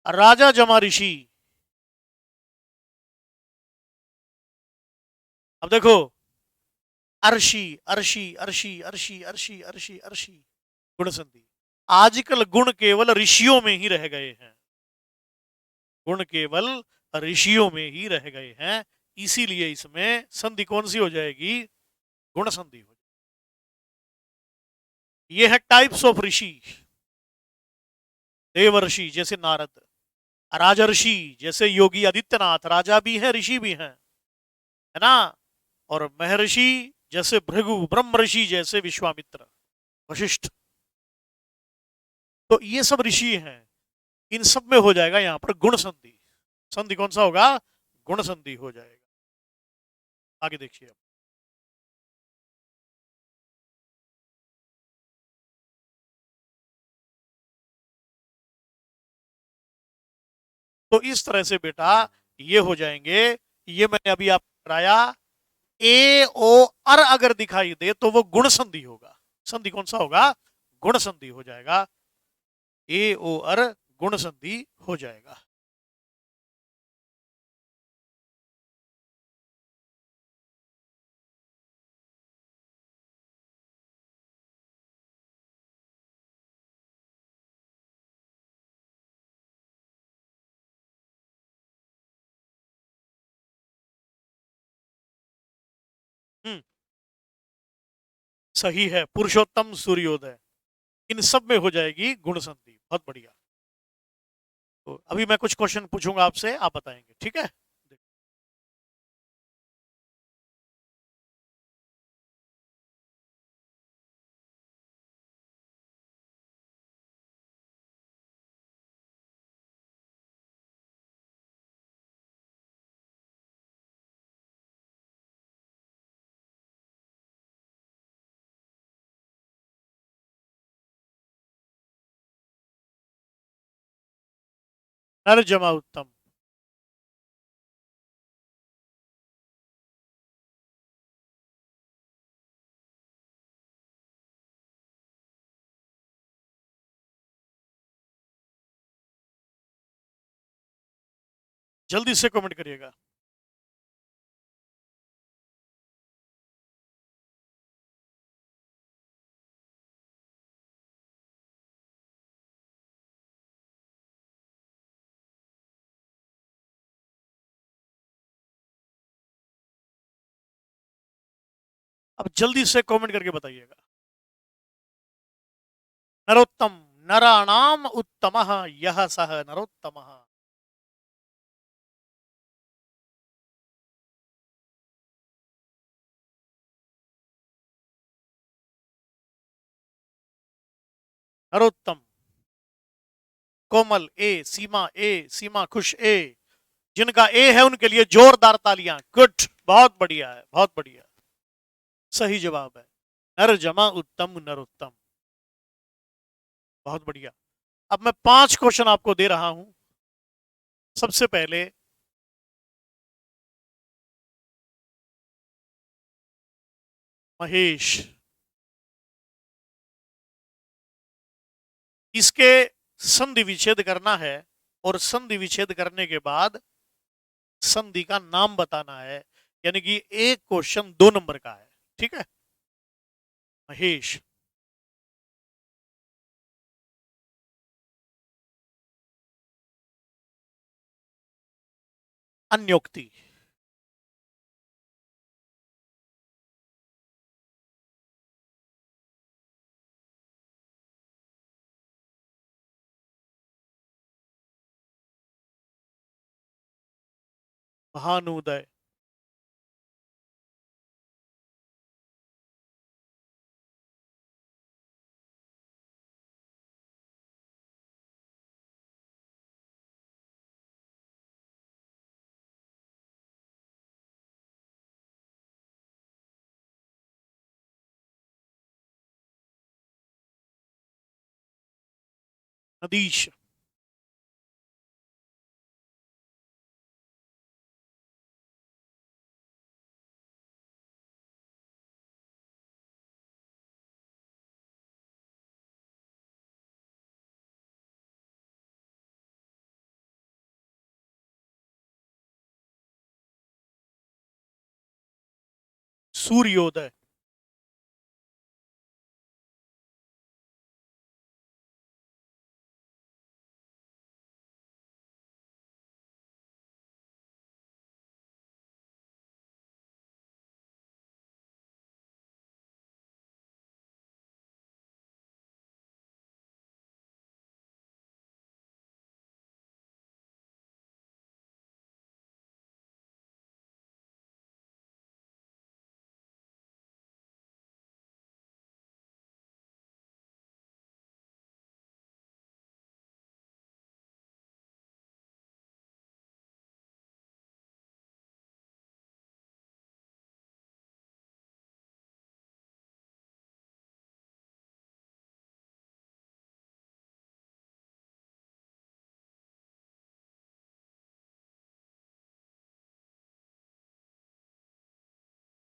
राजा जमा ऋषि। अब देखो, अर्षि अर्षि अर्षि अर्षि अर्षि अर्षि अर्षि, गुण संधि। आजकल गुण केवल ऋषियों में ही रह गए हैं, गुण केवल ऋषियों में ही रह गए हैं, इसीलिए इसमें संधि कौन सी हो जाएगी? गुण संधि हो जाएगी। ये है टाइप्स ऑफ ऋषि। देवर्षि जैसे नारद, राजर्षि जैसे योगी आदित्यनाथ, राजा भी हैं ऋषि भी हैं, है ना। और महर्षि जैसे भृगु, ब्रह्म ऋषि जैसे विश्वामित्र, वशिष्ठ। तो ये सब ऋषि हैं, इन सब में हो जाएगा यहां पर गुण संधि। संधि कौन सा होगा? गुण संधि हो जाएगा। आगे देखिए अब। तो इस तरह से बेटा ये हो जाएंगे। ये मैंने अभी आपको कराया। ए ओ अर अगर दिखाई दे तो वो गुण संधि होगा। संधि कौन सा होगा? गुण संधि हो जाएगा। ए ओ अर गुण संधि हो जाएगा। हम्म, सही है, पुरुषोत्तम सूर्योदय। इन सब में हो जाएगी गुण संधि। बहुत बढ़िया। तो अभी मैं कुछ क्वेश्चन पूछूंगा आपसे, आप बताएंगे, ठीक है? नर जमा उत्तम। जल्दी से कमेंट करिएगा। अब जल्दी से कमेंट करके बताइएगा। नरोत्तम। नराणाम उत्तमः यह सह नरोत्तमः। नरोत्तम। कोमल ए, सीमा ए, सीमा खुश ए। जिनका ए है उनके लिए जोरदार तालियां। गुड, बहुत बढ़िया है, बहुत बढ़िया। सही जवाब है नर जमा उत्तम नरोत्तम। बहुत बढ़िया। अब मैं 5 क्वेश्चन आपको दे रहा हूं। सबसे पहले महेश, इसके संधि विच्छेद करना है, और संधि विच्छेद करने के बाद संधि का नाम बताना है। यानी कि एक क्वेश्चन 2 नंबर का है, ठीक है? महेश। अन्योक्ति। भानुदय। नदीश। सूर्योदय।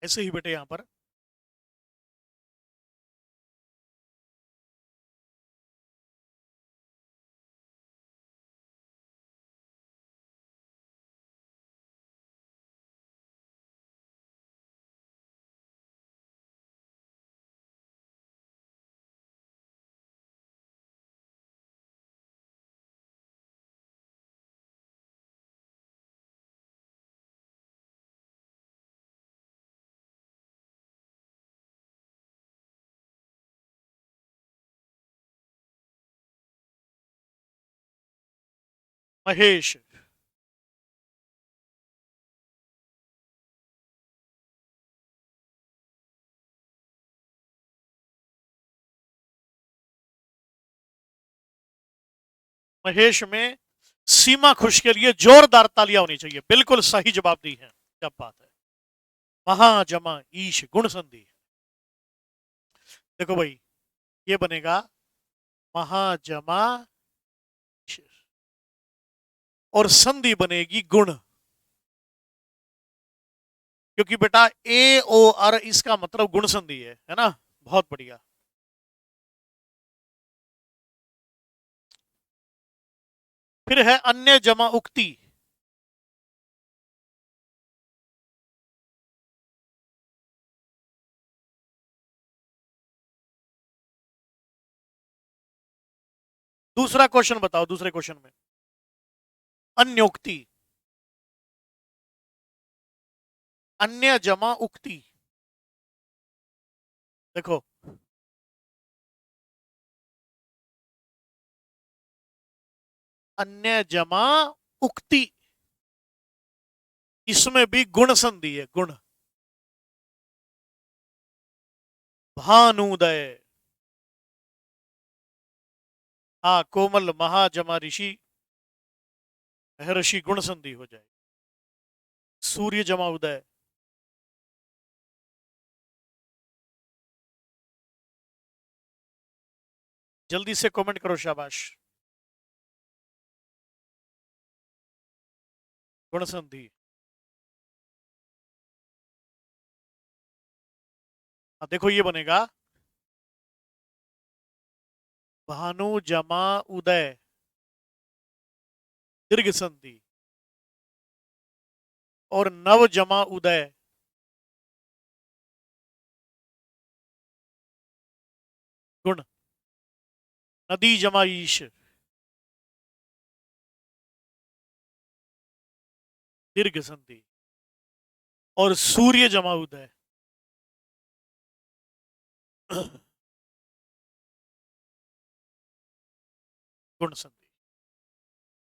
ऐसे ही बेटे यहां पर महेश, महेश में सीमा खुश के लिए जोरदार तालियां होनी चाहिए। बिल्कुल सही जवाब दी है। क्या बात है। महाजमा ईश गुण संधि। देखो भाई, ये बनेगा महाजमा और संधि बनेगी गुण, क्योंकि बेटा ए ओ आर इसका मतलब गुण संधि है ना। बहुत बढ़िया। फिर है अन्य जमा उक्ति। दूसरा क्वेश्चन बताओ, दूसरे क्वेश्चन में अन्योक्ति, अन्य जमा उक्ति। देखो, अन्य जमा उक्ति, इसमें भी गुण संधि है। गुण, भानुदय, हाँ कोमल महाजमा ऋषि महर्षि गुण संधि हो जाए। सूर्य जमा उदय, जल्दी से कमेंट करो, शाबाश। गुण संधि। देखो ये बनेगा भानु जमा उदय दीर्घ संधि, और नव जमा उदय गुण, नदी जमा ईश दीर्घ संधि, और सूर्य जमा उदय गुण संधि।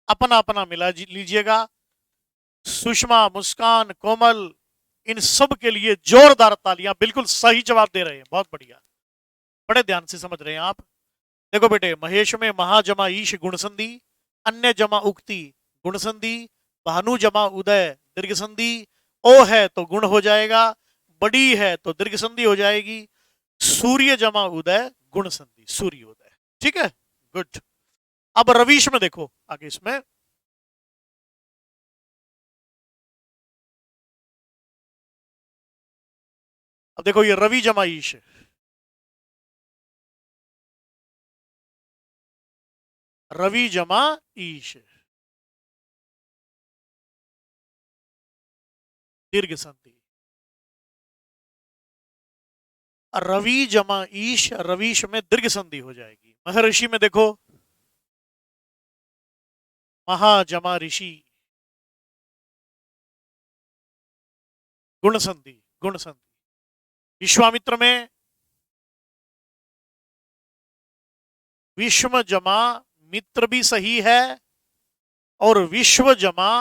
अपना अपना मिला लीजिएगा। सुषमा, मुस्कान, कोमल, इन सब के लिए जोरदार तालियां। बिल्कुल सही जवाब दे रहे हैं, बहुत बढ़िया। बड़े ध्यान से समझ रहे हैं आप। देखो बेटे, महेश में महाजमा ईश गुण संधि, अन्य जमा उक्ति गुण संधि, भानु जमा उदय दीर्घ संधि, ओ है तो गुण हो जाएगा, बड़ी है तो दीर्घ संधि हो जाएगी, सूर्य जमा उदय गुण संधि सूर्योदय। ठीक है, गुड। अब रवीश में देखो आगे, इसमें अब देखो ये रवि जमा ईश, रवि जमा ईश दीर्घ संधि, रवि जमा ईश रवीश में दीर्घ संधि हो जाएगी। महर्षि में देखो महाजमा ऋषि गुण संधि, गुण संधि। विश्वामित्र में विश्व जमा मित्र भी सही है, और विश्व जमा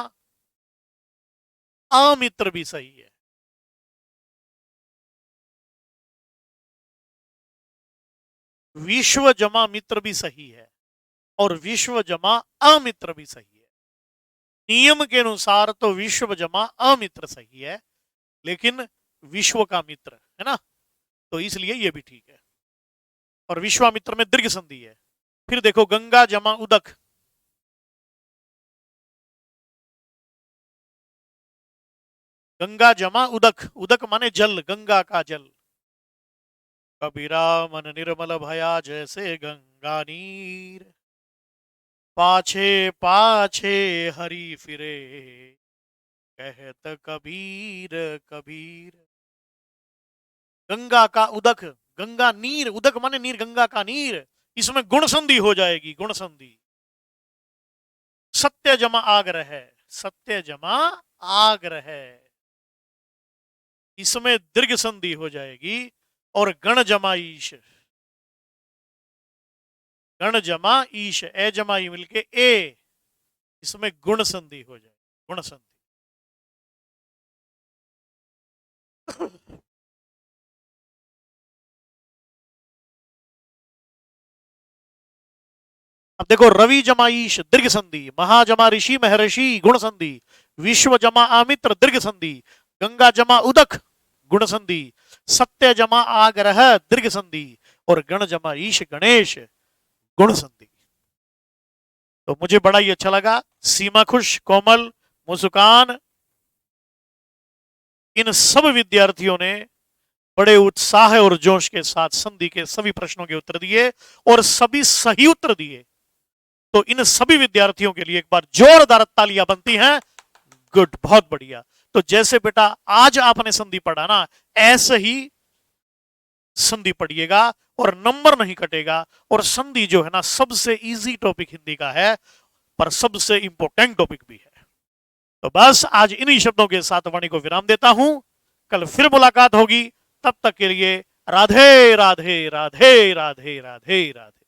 अमित्र भी सही है। विश्व जमा मित्र भी सही है, और विश्व जमा अमित्र भी सही है। नियम के अनुसार तो विश्व जमा अमित्र सही है, लेकिन विश्व का मित्र है ना, तो इसलिए ये भी ठीक है। और विश्वामित्र में दीर्घ संधि है। फिर देखो गंगा जमा उदक, गंगा जमा उदक, उदक माने जल, गंगा का जल। कबीरा मन निर्मल भया जैसे गंगा नीर, पाछे पाछे हरि फिरे कहत कबीर कबीर। गंगा का उदक, गंगा नीर, उदक माने नीर, गंगा का नीर, इसमें गुण संधि हो जाएगी, गुण संधि। सत्य जमा आग्रह है, सत्य जमा आग्रह है, इसमें दीर्घ संधि हो जाएगी। और गण जमा ईश, गण जमा ईश, ए जमा ई मिलके ए, इसमें गुण संधि हो जाए, गुण संधि। अब देखो, रवि जमा ईश दीर्घ संधि, महाजमा ऋषि महर्षि गुण संधि, विश्व जमा आमित्र दीर्घ संधि, गंगा जमा उदक गुण संधि, सत्य जमा आग्रह दीर्घ संधि, और गण जमा ईश गणेश गुण संधि। तो मुझे बड़ा ही अच्छा लगा। सीमा खुश, कोमल, मुस्कान, इन सब विद्यार्थियों ने बड़े उत्साह और जोश के साथ संधि के सभी प्रश्नों के उत्तर दिए और सभी सही उत्तर दिए। तो इन सभी विद्यार्थियों के लिए एक बार जोरदार तालियां बनती हैं। गुड, बहुत बढ़िया। तो जैसे बेटा आज आपने संधि पढ़ा ना, ऐसे ही संधि पढ़िएगा और नंबर नहीं कटेगा। और संधि जो है ना, सबसे इजी टॉपिक हिंदी का है, पर सबसे इंपॉर्टेंट टॉपिक भी है। तो बस आज इन्हीं शब्दों के साथ वाणी को विराम देता हूं। कल फिर मुलाकात होगी, तब तक के लिए राधे राधे राधे राधे राधे राधे।